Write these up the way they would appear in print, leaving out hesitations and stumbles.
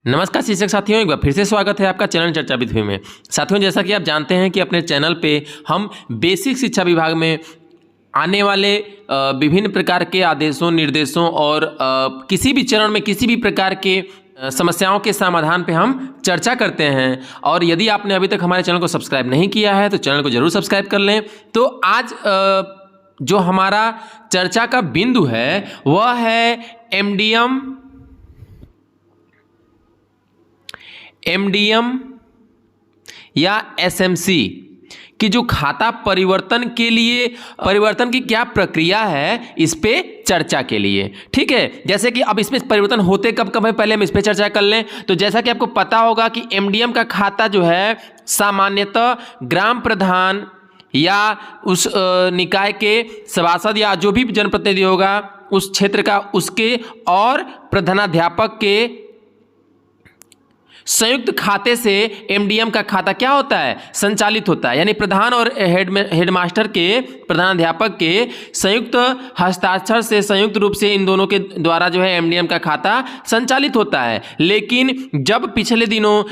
नमस्कार शिक्षक साथियों, एक बार फिर से स्वागत है आपका चैनल चर्चा विद वी में। साथियों, जैसा कि आप जानते हैं कि अपने चैनल पे हम बेसिक शिक्षा विभाग में आने वाले विभिन्न प्रकार के आदेशों, निर्देशों और किसी भी चरण में किसी भी प्रकार के समस्याओं के समाधान पे हम चर्चा करते हैं। और यदि आपने अभी तक हमारे चैनल को सब्सक्राइब नहीं किया है तो चैनल को जरूर सब्सक्राइब कर लें। तो आज जो हमारा चर्चा का बिंदु है वह है एमडीएम या एसएमसी कि जो खाता परिवर्तन के लिए परिवर्तन की क्या प्रक्रिया है, इस पे चर्चा के लिए। ठीक है, जैसे कि अब इसमें परिवर्तन होते कब कब है, पहले हम इस पे चर्चा कर लें। तो जैसा कि आपको पता होगा कि एमडीएम का खाता जो है सामान्यतः ग्राम प्रधान या उस निकाय के सभासद या जो भी जनप्रतिनिधि होगा उस क्षेत्र का, उसके और प्रधानाध्यापक के संयुक्त खाते से एमडीएम का खाता क्या होता है, संचालित होता है। यानी प्रधान और हेडमास्टर के, प्रधानाध्यापक के संयुक्त हस्ताक्षर से, संयुक्त रूप से इन दोनों के द्वारा जो है एमडीएम का खाता संचालित होता है। लेकिन जब पिछले दिनों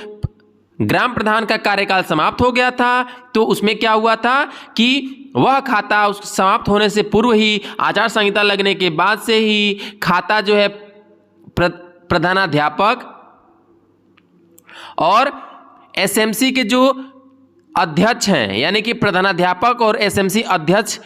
ग्राम प्रधान का कार्यकाल समाप्त हो गया था तो उसमें क्या हुआ था कि वह खाता उस समाप्त होने से पूर्व ही, आचार संहिता लगने के बाद से ही खाता जो है प्रधानाध्यापक और एसएमसी के जो अध्यक्ष हैं, यानी कि प्रधानाध्यापक और एसएमसी अध्यक्ष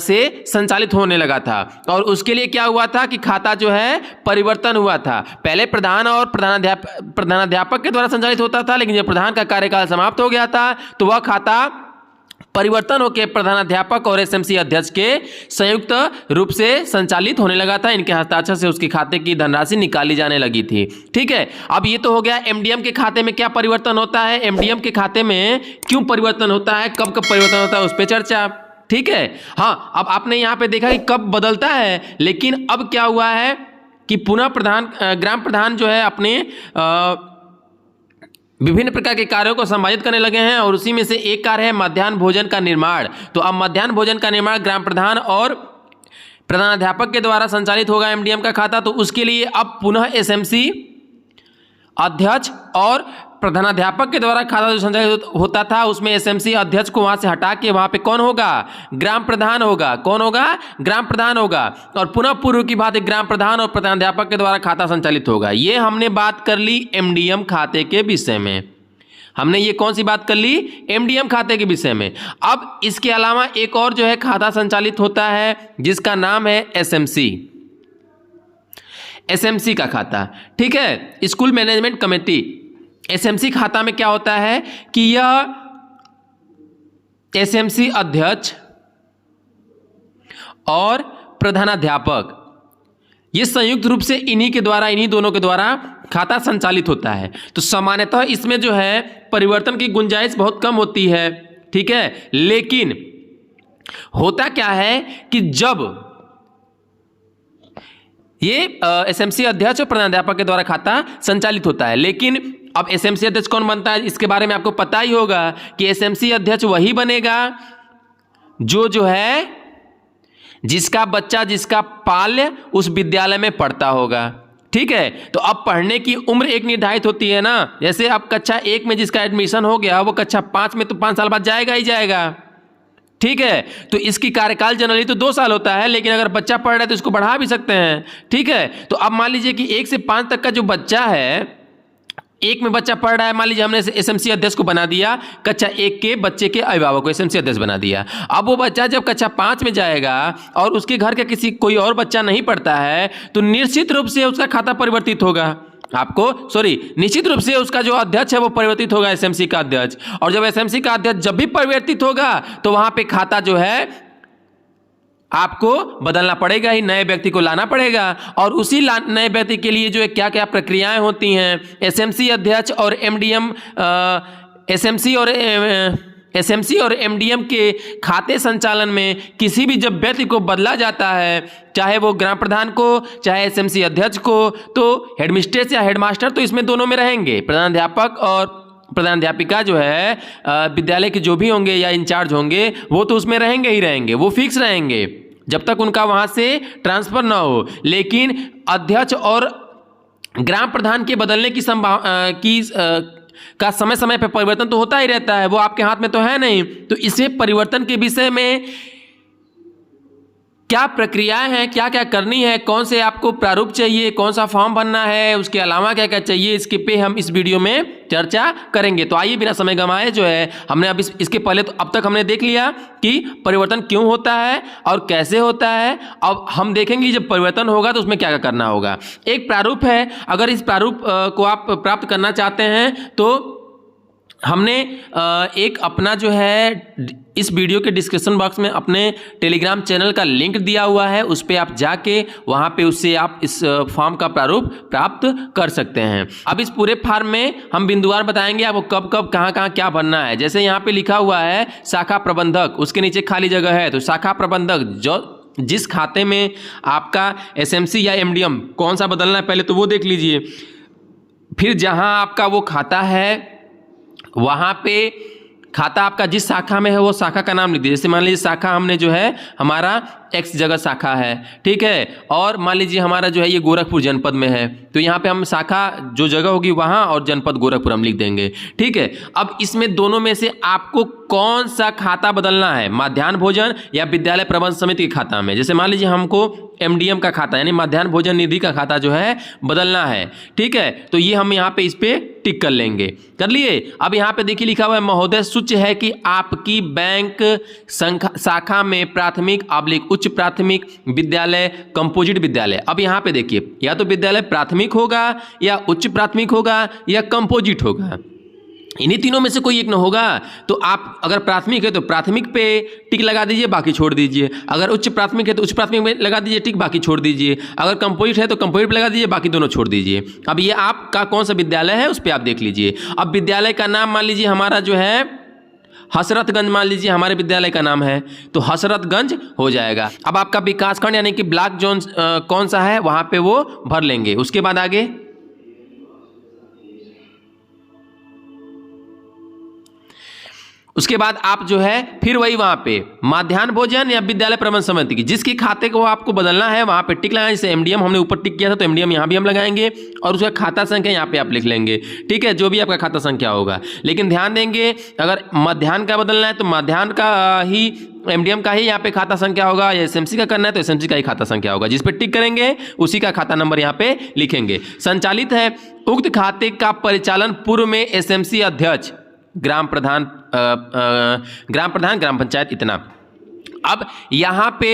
से संचालित होने लगा था। और उसके लिए क्या हुआ था कि खाता जो है परिवर्तन हुआ था। पहले प्रधान और प्रधानाध्यापक के द्वारा संचालित होता था, लेकिन जब प्रधान का कार्यकाल समाप्त हो गया था तो वह खाता परिवर्तन होकर प्रधानाध्यापक और एसएमसी अध्यक्ष के संयुक्त रूप से संचालित होने लगा था। इनके हस्ताक्षर से उसके खाते की धनराशि निकाली जाने लगी थी। ठीक है, अब ये तो हो गया एमडीएम के खाते में क्या परिवर्तन होता है, एमडीएम के खाते में क्यों परिवर्तन होता है, कब कब परिवर्तन होता है, उस पर चर्चा। ठीक है, हाँ, अब आपने यहाँ पे देखा कि कब बदलता है, लेकिन अब क्या हुआ है कि पुनः ग्राम प्रधान जो है अपने विभिन्न प्रकार के कार्यों को संपादित करने लगे हैं। और उसी में से एक कार्य है मध्याह्न भोजन का निर्माण। तो अब मध्याह्न भोजन का निर्माण ग्राम प्रधान और प्रधानाध्यापक के द्वारा संचालित होगा एमडीएम का खाता। तो उसके लिए अब पुनः एसएमसी अध्यक्ष और प्रधानाध्यापक के द्वारा खाता जो संचालित होता था उसमें एसएमसी अध्यक्ष को वहां से हटा के वहां पे कौन होगा, ग्राम प्रधान होगा। कौन होगा, ग्राम प्रधान होगा। और पुनः पूर्व की बात है, ग्राम प्रधान और प्रधानाध्यापक के द्वारा खाता संचालित होगा। ये हमने बात कर ली एमडीएम खाते के विषय में। हमने ये कौन सी बात कर ली, एमडीएम खाते के विषय में। अब इसके अलावा एक और जो है खाता संचालित होता है जिसका नाम है एसएमसी, एसएमसी का खाता। ठीक है, स्कूल मैनेजमेंट कमेटी। एसएमसी खाता में क्या होता है कि यह एसएमसी अध्यक्ष और प्रधानाध्यापक ये संयुक्त रूप से इन्हीं दोनों के द्वारा खाता संचालित होता है। तो सामान्यतः इसमें जो है परिवर्तन की गुंजाइश बहुत कम होती है। ठीक है, लेकिन होता क्या है कि जब ये एसएमसी अध्यक्ष और प्रधानाध्यापक के द्वारा खाता संचालित होता है, लेकिन अब एसएमसी अध्यक्ष कौन बनता है, इसके बारे में आपको पता ही होगा कि एसएमसी अध्यक्ष वही बनेगा जो है जिसका बच्चा, जिसका बाल्य उस विद्यालय में पढ़ता होगा। ठीक है, तो अब पढ़ने की उम्र एक निर्धारित होती है ना। जैसे अब कक्षा 1 में जिसका एडमिशन हो गया वो कक्षा 5 में तो 5 साल बाद जाएगा ही जाएगा। ठीक है, तो इसकी कार्यकाल जनरली तो 2 साल होता है, लेकिन अगर बच्चा पढ़ रहा है तो इसको बढ़ा भी सकते हैं। ठीक है, तो अब मान लीजिए कि 1 से 5 तक का जो बच्चा है, 1 में बच्चा पढ़ रहा है, मान लीजिए हमने एसएमसी अध्यक्ष को बना दिया, कक्षा 1 के बच्चे के अभिभावक को एसएमसी अध्यक्ष बना दिया। अब वो बच्चा जब कक्षा 5 में जाएगा और उसके घर का कोई और बच्चा नहीं पढ़ता है तो निश्चित रूप से उसका खाता परिवर्तित होगा। निश्चित रूप से उसका जो अध्यक्ष है वो परिवर्तित होगा, एसएमसी का अध्यक्ष। और जब एसएमसी का अध्यक्ष जब भी परिवर्तित होगा तो वहां पे खाता जो है आपको बदलना पड़ेगा ही, नए व्यक्ति को लाना पड़ेगा। और उसी नए व्यक्ति के लिए जो है क्या क्या प्रक्रियाएं होती हैं, एसएमसी अध्यक्ष और एमडीएम, एसएमसी और एमडीएम के खाते संचालन में किसी भी जब व्यक्ति को बदला जाता है, चाहे वो ग्राम प्रधान को चाहे एसएमसी अध्यक्ष को, तो हेडमिस्ट्रेस या हेडमास्टर तो इसमें दोनों में रहेंगे। प्रधानाध्यापक और प्रधानाध्यापिका जो है विद्यालय के जो भी होंगे या इंचार्ज होंगे वो तो उसमें रहेंगे ही रहेंगे, वो फिक्स रहेंगे जब तक उनका वहां से ट्रांसफर ना हो। लेकिन अध्यक्ष और ग्राम प्रधान के बदलने की का समय समय पर परिवर्तन तो होता ही रहता है, वो आपके हाथ में तो है नहीं। तो इसे परिवर्तन के विषय में क्या प्रक्रियाएं हैं, क्या क्या करनी है, कौन से आपको प्रारूप चाहिए, कौन सा फॉर्म भरना है, उसके अलावा क्या क्या चाहिए, इसके पे हम इस वीडियो में चर्चा करेंगे। तो आइए बिना समय गंवाए जो है हमने अब इसके पहले तो अब तक हमने देख लिया कि परिवर्तन क्यों होता है और कैसे होता है। अब हम देखेंगे जब परिवर्तन होगा तो उसमें क्या क्या करना होगा। एक प्रारूप है, अगर इस प्रारूप को आप प्राप्त करना चाहते हैं तो हमने एक अपना जो है इस वीडियो के डिस्क्रिप्शन बॉक्स में अपने टेलीग्राम चैनल का लिंक दिया हुआ है, उस पर आप जाके वहाँ पे उससे आप इस फॉर्म का प्रारूप प्राप्त कर सकते हैं। अब इस पूरे फॉर्म में हम बिंदुवार बताएंगे आपको कब कब कहाँ कहाँ क्या भरना है। जैसे यहाँ पे लिखा हुआ है शाखा प्रबंधक, उसके नीचे खाली जगह है, तो शाखा प्रबंधक जो जिस खाते में आपका एसएमसी या एमडीएम कौन सा बदलना है पहले तो वो देख लीजिए। फिर जहाँ आपका वो खाता है वहाँ पे खाता आपका जिस शाखा में है वो शाखा का नाम लिख दीजिए। जैसे मान लीजिए शाखा हमने जो है हमारा एक्स जगह शाखा है, ठीक है, और मान लीजिए हमारा जो है ये गोरखपुर जनपद में है, तो यहाँ पे हम शाखा जो जगह होगी वहाँ और जनपद गोरखपुर हम लिख देंगे, ठीक है। अब इसमें दोनों में से आपको कौन सा खाता बदलना है, मध्याह्न भोजन या विद्यालय प्रबंध समिति के खाता में। जैसे मान लीजिए हमको एमडीएम का खाता यानी मध्याह्न भोजन निधि का खाता जो है बदलना है, ठीक है, तो ये हम यहाँ पे इस पे टिक कर लेंगे। कर लिए। अब यहाँ पे देखिए लिखा हुआ है महोदय सूच्य है कि आपकी बैंक शाखा में प्राथमिक / उच्च प्राथमिक विद्यालय कंपोजिट विद्यालय। अब यहाँ पे देखिए या तो विद्यालय प्राथमिक होगा या उच्च प्राथमिक होगा या कंपोजिट होगा, इन्हीं तीनों में से कोई एक न होगा। तो आप अगर प्राथमिक है तो प्राथमिक पे टिक लगा दीजिए, बाकी छोड़ दीजिए। अगर उच्च प्राथमिक है तो उच्च प्राथमिक में लगा दीजिए टिक, बाकी छोड़ दीजिए। अगर कंपोजिट है तो कंपोजिट पे लगा दीजिए, बाकी दोनों छोड़ दीजिए। अब ये आपका कौन सा विद्यालय है उस पर आप देख लीजिए। अब विद्यालय का नाम मान लीजिए हमारा जो है हसरतगंज, मान लीजिए हमारे विद्यालय का नाम है तो हसरतगंज हो जाएगा। अब आपका विकासखंड यानी कि ब्लॉक जोन कौन सा है वहां पे वो भर लेंगे। उसके बाद आगे उसके बाद आप जो है फिर वही वहां पे मध्याह्न भोजन या विद्यालय प्रबंध समिति की जिसके खाते को आपको बदलना है वहां पे टिक लगाएं। जैसे एमडीएम हमने ऊपर टिक किया था तो एमडीएम यहां भी हम लगाएंगे और उसका खाता संख्या यहां पे आप लिख लेंगे, ठीक है, जो भी आपका खाता संख्या होगा। लेकिन ध्यान देंगे अगर मध्याह्न का बदलना है तो मध्याह्न का ही एमडीएम का ही यहाँ पे खाता संख्या होगा, या एसएमसी का करना है तो एसएमसी का ही खाता संख्या होगा। जिस पे टिक करेंगे उसी का खाता नंबर यहाँ पे लिखेंगे। संचालित है उक्त खाते का परिचालन पूर्व में एसएमसी अध्यक्ष ग्राम प्रधान ग्राम पंचायत इतना। अब यहाँ पे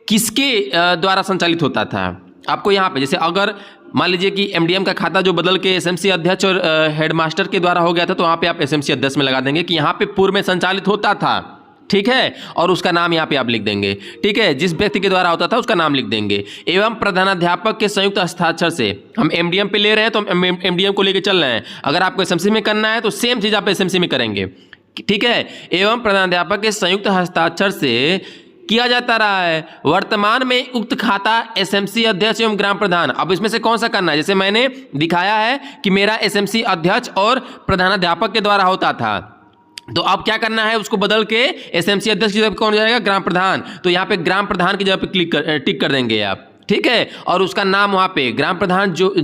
किसके द्वारा संचालित होता था आपको यहाँ पे, जैसे अगर मान लीजिए कि एमडीएम का खाता जो बदल के एसएमसी अध्यक्ष और हेडमास्टर के द्वारा हो गया था तो वहाँ पे आप एसएमसी अध्यक्ष में लगा देंगे कि यहाँ पे पूर्व में संचालित होता था, ठीक है, और उसका नाम यहाँ पे आप लिख देंगे, ठीक है, जिस व्यक्ति के द्वारा होता था उसका नाम लिख देंगे। एवं प्रधानाध्यापक के संयुक्त हस्ताक्षर से, हम एमडीएम पे ले रहे हैं तो हम एमडीएम को लेकर चल रहे हैं, अगर आपको एसएमसी में करना है तो सेम चीज आप एसएमसी में करेंगे, ठीक है। एवं प्रधानाध्यापक के संयुक्त हस्ताक्षर से किया जाता रहा है। वर्तमान में उक्त खाता एसएमसी अध्यक्ष एवं ग्राम प्रधान, अब इसमें से कौन सा करना है, जैसे मैंने दिखाया है कि मेरा एसएमसी अध्यक्ष और प्रधानाध्यापक के द्वारा होता था, तो अब क्या करना है उसको बदल के एसएमसी अध्यक्ष की जगह कौन हो जाएगा, ग्राम प्रधान। तो यहाँ पे ग्राम प्रधान की जगह पे टिक कर देंगे आप, ठीक है, और उसका नाम वहाँ पे ग्राम प्रधान जो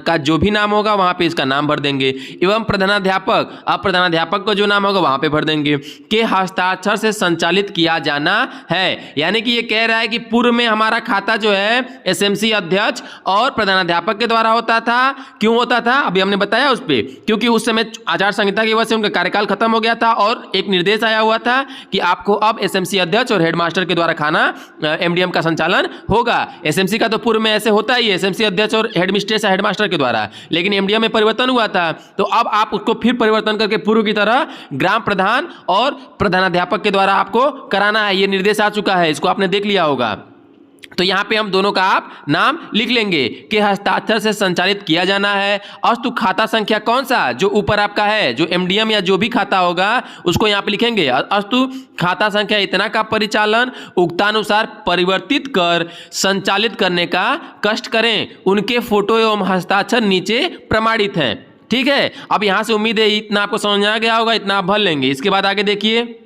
का जो भी नाम होगा वहाँ पे इसका नाम भर देंगे। एवं प्रधानाध्यापक, अब प्रधानाध्यापक का जो नाम होगा वहाँ पे भर देंगे के हस्ताक्षर से संचालित किया जाना है। यानी कि ये कह रहा है कि पूर्व में हमारा खाता जो है एसएमसी अध्यक्ष और प्रधानाध्यापक के द्वारा होता था। क्यों होता था अभी हमने बताया उस पर, क्योंकि उस समय आचार संहिता की वजह से उनका कार्यकाल खत्म हो गया था और एक निर्देश आया हुआ था कि आपको अब एसएमसी अध्यक्ष और हेडमास्टर के द्वारा खाना एमडीएम का संचालन होगा। एसएमसी का तो पूर्व में ऐसे होता ही है, एसएमसी अध्यक्ष और हेडमिस्ट्रेस या हेडमास्टर के द्वारा, लेकिन एमडीएम में परिवर्तन हुआ था तो अब आप उसको फिर परिवर्तन करके पूर्व की तरह ग्राम प्रधान और प्रधानाध्यापक के द्वारा आपको कराना है। ये निर्देश आ चुका है, इसको आपने देख लिया होगा। तो यहाँ पे हम दोनों का आप नाम लिख लेंगे कि हस्ताक्षर से संचालित किया जाना है। अस्तु खाता संख्या कौन सा जो ऊपर आपका है, जो एमडीएम या जो भी खाता होगा उसको यहाँ पे लिखेंगे। अस्तु खाता संख्या इतना का परिचालन उक्तानुसार परिवर्तित कर संचालित करने का कष्ट करें, उनके फोटो एवं हस्ताक्षर नीचे प्रमाणित हैं, ठीक है। अब यहाँ से उम्मीद है इतना आपको समझ में आ गया होगा, इतना आप भर लेंगे। इसके बाद आगे देखिए,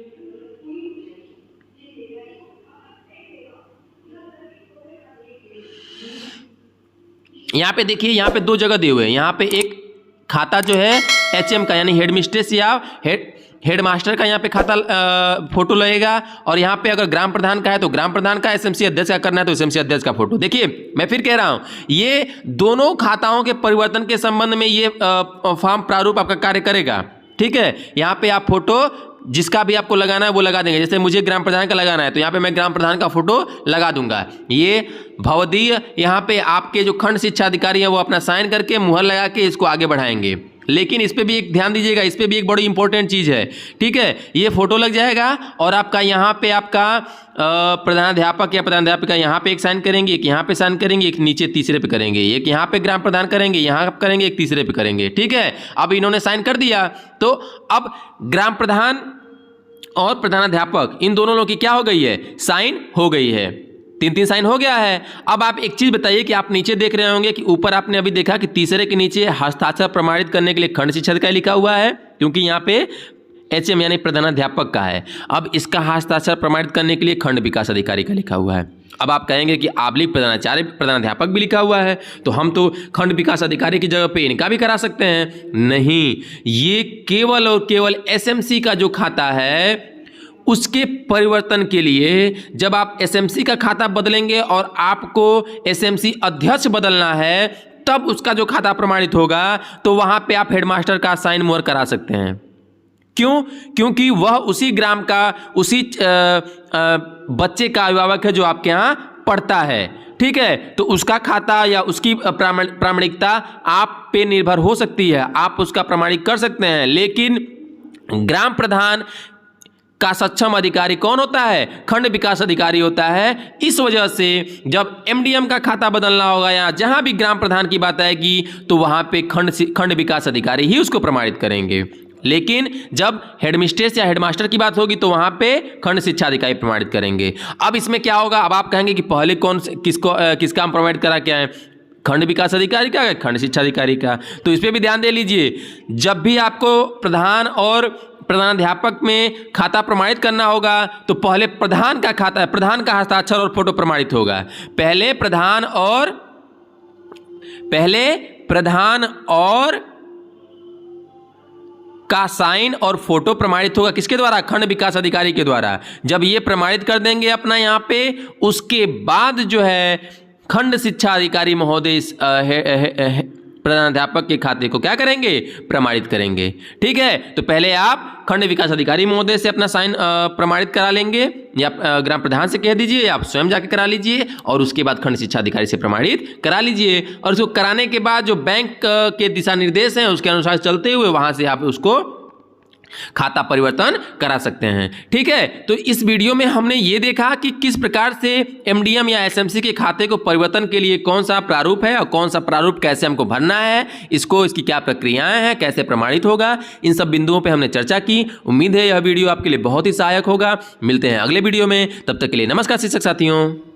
यहाँ पे देखिए, यहाँ पे दो जगह दिए हुए हैं। यहाँ पे एक खाता जो है HM का यानी हेड मिस्ट्रेस या हेड मास्टर का यहाँ पे खाता फोटो लगेगा, और यहाँ पे अगर ग्राम प्रधान का है तो ग्राम प्रधान का, SMC अध्यक्ष का करना है तो SMC अध्यक्ष का फोटो। देखिए मैं फिर कह रहा हूँ, ये दोनों खाताओं के परिवर्तन के संबंध में ये फॉर्म प्रारूप आपका कार्य करेगा। ठीक है, यहाँ पे आप फोटो जिसका भी आपको लगाना है वो लगा देंगे। जैसे मुझे ग्राम प्रधान का लगाना है तो यहाँ पे मैं ग्राम प्रधान का फोटो लगा दूंगा। ये भवदीय यहाँ पे आपके जो खंड शिक्षा अधिकारी हैं वो अपना साइन करके मुहर लगा के इसको आगे बढ़ाएंगे। लेकिन इस पे भी एक ध्यान दीजिएगा, इस पे भी एक बड़ी इंपॉर्टेंट चीज़ है। ठीक है, ये फोटो लग जाएगा और आपका यहाँ पे आपका प्रधानाध्यापक या प्रधानाध्यापिका यहाँ पे एक साइन करेंगे, एक यहाँ पे साइन करेंगे, एक नीचे तीसरे पे करेंगे, एक यहाँ पे ग्राम प्रधान करेंगे, यहाँ करेंगे, एक तीसरे पे करेंगे। ठीक है, अब इन्होंने साइन कर दिया तो अब ग्राम प्रधान और प्रधानाध्यापक इन दोनों लोगों की क्या हो गई है, साइन हो गई है। 3-3 साइन हो गया है। अब आप एक चीज बताइए कि आप नीचे देख रहे होंगे कि ऊपर आपने अभी देखा कि तीसरे के नीचे हस्ताक्षर प्रमाणित करने के लिए खंड शिक्षा अधिकारी लिखा हुआ है, क्योंकि यहाँ पे HM यानी प्रधानाध्यापक का है। अब इसका हस्ताक्षर प्रमाणित करने के लिए खंड विकास अधिकारी का लिखा हुआ है। अब आप कहेंगे कि आबलिक प्रधानाचार्य प्रधानाध्यापक भी लिखा हुआ है, तो हम तो खंड विकास अधिकारी की जगह पे इनका भी करा सकते हैं। नहीं, ये केवल और केवल SMC का जो खाता है उसके परिवर्तन के लिए, जब आप SMC का खाता बदलेंगे और आपको SMC अध्यक्ष बदलना है, तब उसका जो खाता प्रमाणित होगा तो वहां पे आप हेडमास्टर का साइन मोहर करा सकते हैं। क्यों? क्योंकि वह उसी ग्राम का, उसी बच्चे का अभिभावक है जो आपके यहाँ पढ़ता है। ठीक है, तो उसका खाता या उसकी प्रामाणिकता आप पे निर्भर हो सकती है, आप उसका प्रमाणित कर सकते हैं। लेकिन ग्राम प्रधान का सक्षम अधिकारी कौन होता है? खंड विकास अधिकारी होता है। इस वजह से जब MDM का खाता बदलना होगा या जहां भी ग्राम प्रधान की बात आएगी तो वहां पे खंड विकास अधिकारी ही उसको प्रमाणित करेंगे। लेकिन जब हेडमिस्ट्रेस या हेडमास्टर की बात होगी तो वहां पे खंड शिक्षा अधिकारी प्रमाणित करेंगे। अब इसमें क्या होगा, अब आप कहेंगे कि पहले किसका हम प्रमाणित करा क्या है, खंड विकास अधिकारी का, खंड शिक्षा अधिकारी का। तो इस पर भी ध्यान दे लीजिए, जब भी आपको प्रधान और प्रधानाध्यापक में खाता प्रमाणित करना होगा तो पहले प्रधान का खाता, प्रधान का हस्ताक्षर और फोटो प्रमाणित होगा। पहले प्रधान और का साइन और फोटो प्रमाणित होगा। किसके द्वारा? खंड विकास अधिकारी के द्वारा। जब ये प्रमाणित कर देंगे अपना यहाँ पे, उसके बाद जो है खंड शिक्षा अधिकारी महोदय प्रधानाध्यापक के खाते को क्या करेंगे? प्रमाणित करेंगे। ठीक है, तो पहले आप खंड विकास अधिकारी महोदय से अपना साइन प्रमाणित करा लेंगे, या ग्राम प्रधान से कह दीजिए, या आप स्वयं जाके करा लीजिए, और उसके बाद खंड शिक्षा अधिकारी से प्रमाणित करा लीजिए। और उसको कराने के बाद जो बैंक के दिशा निर्देश हैं उसके अनुसार चलते हुए वहां से आप उसको खाता परिवर्तन करा सकते हैं। ठीक है, तो इस वीडियो में हमने ये देखा कि किस प्रकार से MDM या SMC के खाते को परिवर्तन के लिए कौन सा प्रारूप है और कौन सा प्रारूप कैसे हमको भरना है, इसकी क्या प्रक्रियाएं हैं, कैसे प्रमाणित होगा, इन सब बिंदुओं पे हमने चर्चा की। उम्मीद है यह वीडियो आपके लिए बहुत ही सहायक होगा। मिलते हैं अगले वीडियो में, तब तक के लिए नमस्कार शिक्षक साथियों।